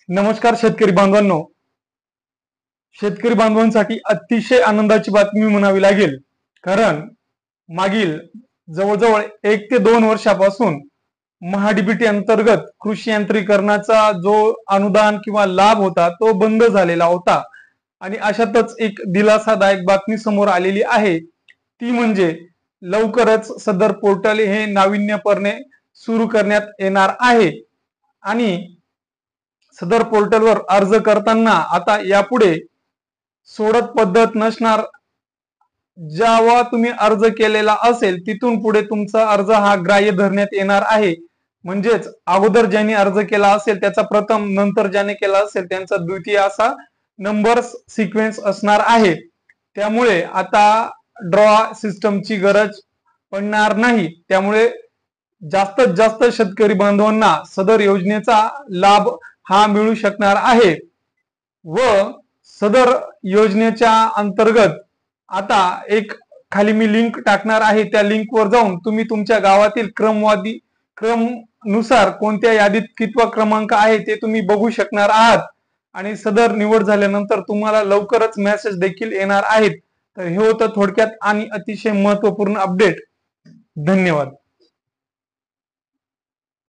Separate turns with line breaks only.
नमस्कार शेतकरी बांधवांनो. शेतकरी बांधवांसाठी अतिशय आनंदाची बातमी म्हणावी लागेल, कारण मागील जवळजवळ 1 ते 2 वर्षापासून महाडीबीटी अंतर्गत कृषी यांत्रिकरणाचा जो अनुदान किंवा लाभ होता तो बंद झालेला होता आणि अशातच एक दिलासादायक बातमी समोर आलेली आहे. ती म्हणजे लवकरच सदर पोर्टल हे नाविन्यपूर्ण सुरू करण्यात येणार आहे आणि सदर पोर्टलवर अर्ज करताना आता यापुढे सोडत पद्धत नसणार. जेव्हा तुम्ही अर्ज केलेला असेल तिथून पुढे तुमचा अर्ज हा ग्राह्य धरण्यात येणार आहे. म्हणजेच अगोदर ज्यांनी अर्ज केला असेल त्याचा प्रथम, नंतर ज्याने केला असेल त्यांचा द्वितीय असा नंबर सिक्वेन्स असणार आहे. त्यामुळे आता ड्रॉ सिस्टमची गरज पडणार नाही. त्यामुळे जास्तीत जास्त शेतकरी बांधवांना सदर योजनेचा लाभ हा मिळू शकणार आहे व सदर योजनेच्या अंतर्गत आता एक खाली मी लिंक टाकणार आहे. त्या लिंकवर जाऊन तुम्ही तुमच्या गावातील क्रम नुसार कोणत्या यादीत कितवा क्रमांक आहे ते तुम्ही बघू शकणार आहात आणि सदर निवड झाल्यानंतर तुम्हाला लवकरच मेसेज देखील येणार आहेत. तर हे होतं थोडक्यात आणि अतिशय महत्त्वपूर्ण अपडेट. धन्यवाद.